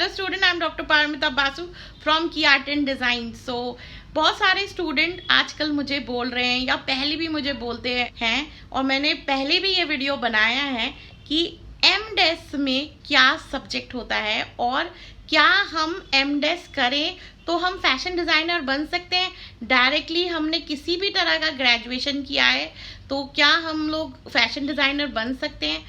student. I'm Dr. Paramita Basu from Key Art and Design. So बहुत सारे student आजकल मुझे बोल रहे हैं या पहले भी मुझे बोलते हैं और मैंने पहले भी ये वीडियो बनाया है कि एमडेस में क्या सब्जेक्ट होता है और क्या हम एमडेस करें तो हम फैशन डिज़ाइनर बन सकते हैं। डायरेक्टली हमने किसी भी तरह का ग्रेजुएशन किया है तो क्या हम लोग फैशन डिज़ाइनर बन सकते हैं?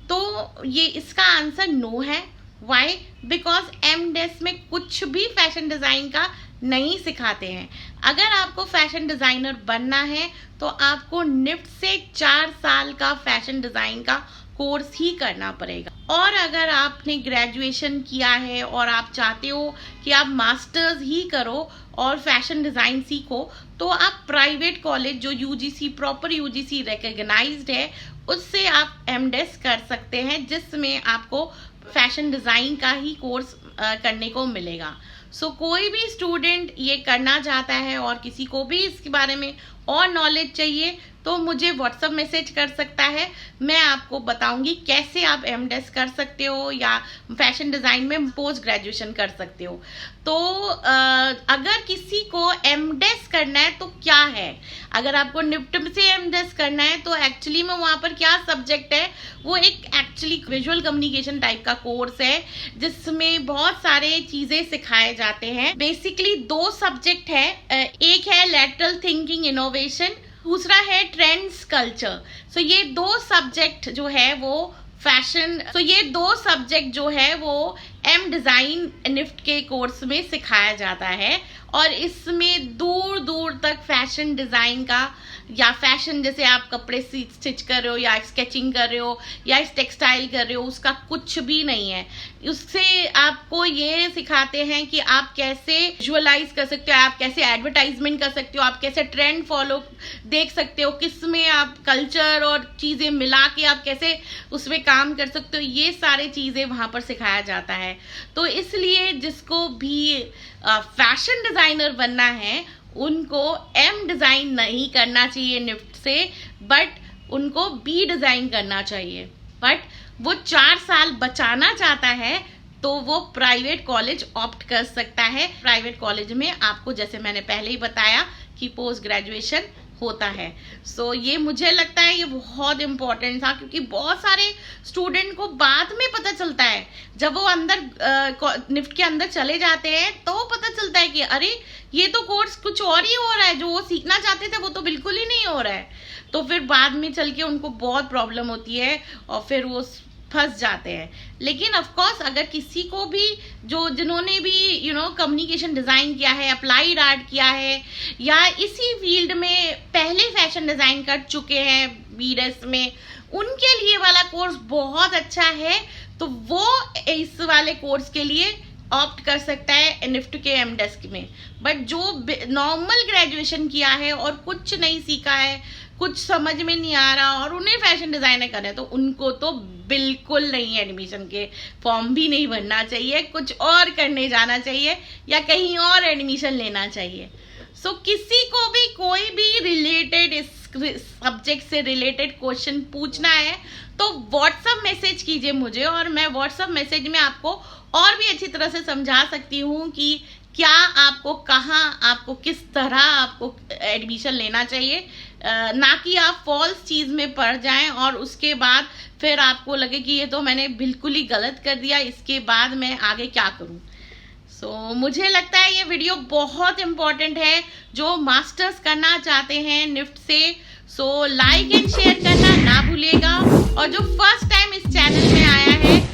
तो ये इसका आंसर नो है। वाई? बिकॉज एमडेस में कुछ भी फैशन डिज़ाइन का नहीं सिखाते हैं। अगर आपको फैशन डिज़ाइनर बनना है तो आपको निफ्ट से 4 साल का फैशन डिज़ाइन का कोर्स ही करना पड़ेगा। और अगर आपने ग्रेजुएशन किया है और आप चाहते हो कि आप मास्टर्स ही करो और फैशन डिज़ाइन सीखो तो आप प्राइवेट कॉलेज जो यूजीसी प्रॉपर यूजीसी रिकॉग्नाइज्ड है उससे आप एमडेस कर सकते हैं, जिसमें आपको फैशन डिज़ाइन का ही कोर्स करने को मिलेगा। सो कोई भी स्टूडेंट ये करना चाहता है और किसी को भी इसके बारे में और नॉलेज चाहिए तो मुझे व्हाट्सअप मैसेज कर सकता है। मैं आपको बताऊंगी कैसे आप एमडेस कर सकते हो या फैशन डिज़ाइन में पोस्ट ग्रेजुएशन कर सकते हो। तो अगर किसी को एमडेस करना है तो क्या है, अगर आपको निफ्ट से एमडेस करना है तो एक्चुअली में वहाँ पर क्या सब्जेक्ट है, वो एक एक्चुअली विजुअल कम्युनिकेशन टाइप का कोर्स है जिसमें बहुत सारे चीज़ें सिखाए जाते हैं। बेसिकली 2 सब्जेक्ट है, एक है लैटरल थिंकिंग इनोवेशन, दूसरा है ट्रेंड्स कल्चर। सो ये 2 सब्जेक्ट जो है वो ये 2 सब्जेक्ट जो है वो एम डिज़ाइन निफ्ट के कोर्स में सिखाया जाता है और इसमें दूर दूर तक फैशन डिज़ाइन का या फैशन जैसे आप कपड़े स्टिच कर रहे हो या स्केचिंग कर रहे हो या टेक्सटाइल कर रहे हो उसका कुछ भी नहीं है। उससे आपको ये सिखाते हैं कि आप कैसे विजुअलाइज कर सकते हो, आप कैसे एडवर्टाइजमेंट कर सकते हो, आप कैसे ट्रेंड फॉलो देख सकते हो, किसमें आप कल्चर और चीज़ें मिला के आप कैसे उसमें काम कर सकते हो, ये सारी चीज़ें वहाँ पर सिखाया जाता है। तो इसलिए जिसको भी फैशन डिज़ाइनर बनना है उनको एम डिज़ाइन नहीं करना चाहिए निफ्ट से, बट उनको बी डिज़ाइन करना चाहिए। बट वो 4 साल बचाना चाहता है तो वो प्राइवेट कॉलेज ऑप्ट कर सकता है। प्राइवेट कॉलेज में आपको जैसे मैंने पहले ही बताया कि पोस्ट ग्रेजुएशन होता है। सो ये मुझे लगता है ये बहुत इम्पोर्टेंट था क्योंकि बहुत सारे स्टूडेंट को बाद में पता चलता है, जब वो अंदर निफ्ट के अंदर चले जाते हैं तो पता चलता है कि अरे ये तो कोर्स कुछ और ही हो रहा है, जो वो सीखना चाहते थे वो तो बिल्कुल ही नहीं हो रहा है। तो फिर बाद में चल के उनको बहुत प्रॉब्लम होती है और फिर वो फंस जाते हैं। लेकिन ऑफ कोर्स अगर किसी को भी जिन्होंने भी कम्युनिकेशन डिज़ाइन किया है, अप्लाइड आर्ट किया है या इसी फील्ड में पहले फैशन डिज़ाइन कर चुके हैं बीडेस में, उनके लिए वाला कोर्स बहुत अच्छा है तो वो इस वाले कोर्स के लिए ऑप्ट कर सकता है निफ्ट के एमडेस्क में। बट जो नॉर्मल ग्रेजुएशन किया है और कुछ नहीं सीखा है, कुछ समझ में नहीं आ रहा और उन्हें फैशन डिज़ाइनर करना है तो उनको तो बिल्कुल नहीं एडमिशन के फॉर्म भी नहीं भरना चाहिए, कुछ और करने जाना चाहिए या कहीं और एडमिशन लेना चाहिए। सो किसी को भी कोई भी रिलेटेड इस सब्जेक्ट से रिलेटेड क्वेश्चन पूछना है तो व्हाट्सअप मैसेज कीजिए मुझे और मैं व्हाट्सअप मैसेज में आपको और भी अच्छी तरह से समझा सकती हूँ कि क्या आपको कहाँ आपको किस तरह आपको एडमिशन लेना चाहिए, ना कि आप फॉल्स चीज़ में पड़ जाएं और उसके बाद फिर आपको लगे कि ये तो मैंने बिल्कुल ही गलत कर दिया, इसके बाद मैं आगे क्या करूं। सो मुझे लगता है ये वीडियो बहुत इम्पॉर्टेंट है जो मास्टर्स करना चाहते हैं निफ्ट से। सो लाइक एंड शेयर करना ना भूलिएगा और जो फर्स्ट टाइम इस चैनल में आया है